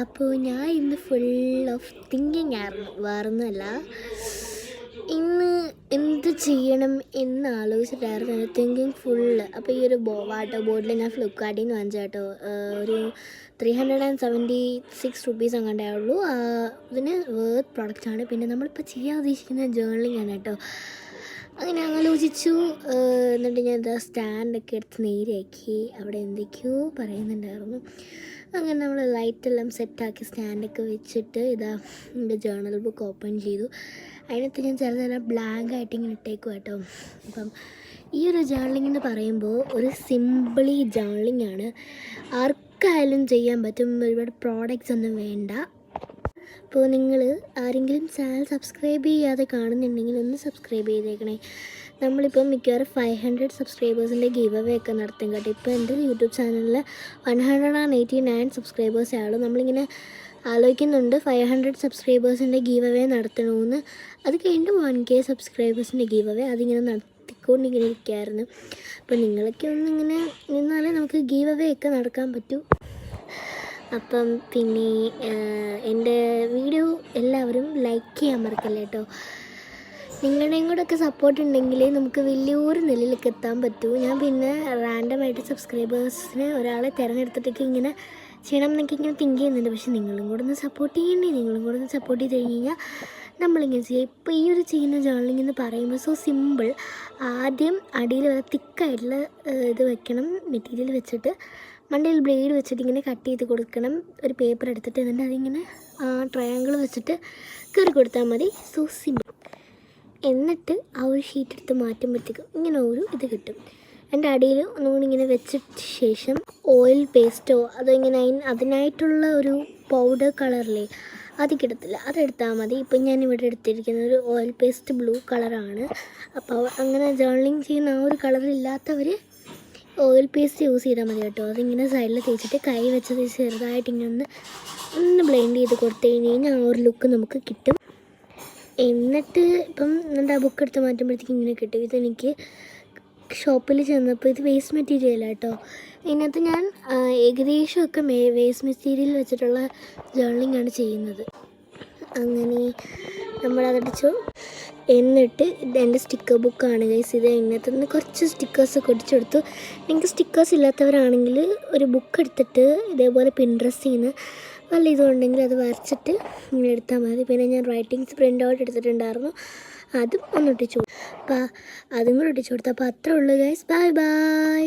അപ്പോൾ ഞാൻ ഇന്ന് ഫുൾ ഓഫ് തിങ്കിങ് ആയിരുന്നു, വേറൊന്നുമല്ല. ഇന്ന് എന്ത് ചെയ്യണം എന്ന് ആലോചിച്ചിട്ടായിരുന്നു എൻ്റെ തിങ്കിങ് ഫുള്ള്. അപ്പോൾ ഈ ഒരു വാട്ടർ ബോട്ടിൽ ഞാൻ ഫ്ലിപ്കാർട്ടിൽ നിന്ന് വാങ്ങിച്ച കേട്ടോ. ഒരു 376 റുപ്പീസ് അങ്ങാണ്ടേ ഉള്ളൂ. ഇതിന് വേർത്ത് പ്രോഡക്റ്റാണ്. പിന്നെ നമ്മളിപ്പോൾ ചെയ്യാൻ ഉദ്ദേശിക്കുന്ന ജേർണലിംഗ് ആണ് കേട്ടോ. അങ്ങനെ ആലോചിച്ചു. എന്നിട്ട് ഞാൻ ഇതാ സ്റ്റാൻഡൊക്കെ എടുത്ത് നേരെയാക്കി. അവിടെ എന്തൊക്കെയോ പറയുന്നുണ്ടായിരുന്നു. അങ്ങനെ നമ്മൾ ലൈറ്റെല്ലാം സെറ്റാക്കി സ്റ്റാൻഡൊക്കെ വെച്ചിട്ട് ഇതാ എൻ്റെ ജേർണൽ ബുക്ക് ഓപ്പൺ ചെയ്തു. അതിനകത്ത് ഞാൻ ചിലതെല്ലാം ബ്ലാങ്ക് ആയിട്ട് ഇങ്ങനെ ഇട്ടേക്കും കേട്ടോ. അപ്പം ഈ ഒരു ജേർണലിംഗ് എന്ന് പറയുമ്പോൾ ഒരു സിമ്പിളി ജേർണലിംഗ് ആണ്. ആർക്കായാലും ചെയ്യാൻ പറ്റും. ഒരുപാട് പ്രോഡക്റ്റ്സ് ഒന്നും വേണ്ട. അപ്പോൾ നിങ്ങൾ ആരെങ്കിലും ചാനൽ സബ്സ്ക്രൈബ് ചെയ്യാതെ കാണുന്നുണ്ടെങ്കിൽ ഒന്ന് സബ്സ്ക്രൈബ് ചെയ്തേക്കണേ. നമ്മളിപ്പം മിക്കവാറും 500 സബ്സ്ക്രൈബേഴ്സിൻ്റെ ഗീവ് അവേ ഒക്കെ നടത്തും കേട്ടോ. ഇപ്പോൾ എൻ്റെ യൂട്യൂബ് ചാനലിൽ 189 സബ്സ്ക്രൈബേഴ്സേ ആളൂ. നമ്മളിങ്ങനെ ആലോചിക്കുന്നുണ്ട് 500 സബ്സ്ക്രൈബേഴ്സിൻ്റെ ഗീവ് അവേ നടത്തണമെന്ന്. അത് കഴിഞ്ഞിട്ട് 1K സബ്സ്ക്രൈബേഴ്സിൻ്റെ ഗീവ് അവേ അതിങ്ങനെ നടത്തിക്കൊണ്ടിങ്ങനെ ഇരിക്കുകയായിരുന്നു. അപ്പോൾ നിങ്ങളൊക്കെ ഒന്നിങ്ങനെ നിന്നാലേ നമുക്ക് ഗീവ് അവേ ഒക്കെ നടക്കാൻ പറ്റൂ. അപ്പം പിന്നെ എൻ്റെ വീഡിയോ എല്ലാവരും ലൈക്ക് ചെയ്യാൻ മറക്കല്ലേ കേട്ടോ. നിങ്ങളുടെയും കൂടെ ഒക്കെ സപ്പോർട്ട് ഉണ്ടെങ്കിൽ നമുക്ക് വലിയൊരു നിലയിലേക്ക് എത്താൻ പറ്റൂ. ഞാൻ പിന്നെ റാൻഡമായിട്ട് സബ്സ്ക്രൈബേഴ്സിന് ഒരാളെ തിരഞ്ഞെടുത്തിട്ടൊക്കെ ഇങ്ങനെ ചെയ്യണം എന്നൊക്കെ ഇങ്ങനെ തിങ്ക് ചെയ്യുന്നുണ്ട്. പക്ഷേ നിങ്ങളും കൂടെ ഒന്ന് സപ്പോർട്ട് ചെയ്യണ്ടേ. നിങ്ങളും കൂടെ ഒന്ന് സപ്പോർട്ട് ചെയ്ത് കഴിഞ്ഞ് കഴിഞ്ഞാൽ നമ്മളിങ്ങനെ ചെയ്യാം. ഇപ്പോൾ ഈ ഒരു ചെയ്യുന്ന ജേർണലിംഗ് എന്ന് പറയുമ്പോൾ സോ സിമ്പിൾ. ആദ്യം അടിയിൽ വരെ തിക്കായിട്ടുള്ള ഇത് വെക്കണം. മെറ്റീരിയൽ വെച്ചിട്ട് മണ്ടയിൽ ബ്ലേഡ് വെച്ചിട്ട് ഇങ്ങനെ കട്ട് ചെയ്ത് കൊടുക്കണം. ഒരു പേപ്പർ എടുത്തിട്ട് എന്നിട്ട് അതിങ്ങനെ ട്രയാങ്കിൾ വെച്ചിട്ട് കയറി കൊടുത്താൽ മതി. So simple. എന്നിട്ട് ആ ഒരു ഷീറ്റ് എടുത്ത് മാറ്റുമ്പോഴത്തേക്കും ഇങ്ങനെ ഒരു ഇത് കിട്ടും. എൻ്റെ അടിയിൽ ഒന്നുകൂടി ഇങ്ങനെ വെച്ചിട്ട് ശേഷം ഓയിൽ പേസ്റ്റോ അതോ ഇങ്ങനെ അതിനായിട്ടുള്ള ഒരു പൗഡർ കളറില്ലേ അത് കിട്ടത്തില്ല, അതെടുത്താൽ മതി. ഇപ്പം ഞാനിവിടെ എടുത്തിരിക്കുന്നത് ഒരു ഓയിൽ പേസ്റ്റ് ബ്ലൂ കളറാണ്. അപ്പോൾ അങ്ങനെ ജേർണലിംഗ് ചെയ്യുന്ന ആ ഒരു കളറില്ലാത്തവർ ഓയിൽ പേസ്റ്റ് യൂസ് ചെയ്താൽ മതി കേട്ടോ. അതിങ്ങനെ സൈഡിൽ തേച്ചിട്ട് കൈ വെച്ചത് ചെറുതായിട്ട് ഇങ്ങനെ ഒന്ന് ബ്ലെൻഡ് ചെയ്ത് കൊടുത്തു കഴിഞ്ഞ് കഴിഞ്ഞാൽ ആ ഒരു ലുക്ക് നമുക്ക് കിട്ടും. എന്നിട്ട് ഇപ്പം എൻ്റെ ആ ബുക്ക് എടുത്ത് മാറ്റുമ്പോഴത്തേക്കും ഇങ്ങനെ കിട്ടും. ഇതെനിക്ക് ഷോപ്പിൽ ചെന്നപ്പോൾ ഇത് വേസ്റ്റ് മെറ്റീരിയൽ കേട്ടോ. ഇതിനകത്ത് ഞാൻ ഏകദേശമൊക്കെ വേസ്റ്റ് മെറ്റീരിയൽ വെച്ചിട്ടുള്ള ജേർണലിംഗ് ആണ് ചെയ്യുന്നത്. അങ്ങനെ നമ്മളതടിച്ചു. എന്നിട്ട് എൻ്റെ സ്റ്റിക്കർ ബുക്കാണ് ഗൈസ് ഇത്. ഇതിനകത്ത് നിന്ന് കുറച്ച് സ്റ്റിക്കേഴ്സൊക്കെ ഒടിച്ചെടുത്തു. നിങ്ങൾക്ക് സ്റ്റിക്കേഴ്സ് ഇല്ലാത്തവരാണെങ്കിൽ ഒരു ബുക്ക് എടുത്തിട്ട് ഇതേപോലെ പിൻട്രസ്റ്റിൽ നിന്ന് വല്ല ഇതുണ്ടെങ്കിൽ അത് വരച്ചിട്ട് ഇങ്ങനെ എടുത്താൽ മതി. പിന്നെ ഞാൻ റൈറ്റിങ്സ് പ്രിൻ്റ് ഔട്ട് എടുത്തിട്ടുണ്ടായിരുന്നു, അതും ഒന്ന് ഒട്ടിച്ചു. അപ്പോൾ അതും കൂടെ ഒട്ടിച്ചു കൊടുത്തു. അപ്പോൾ അത്രേ ഉള്ളൂ ഗൈസ്. Bye bye.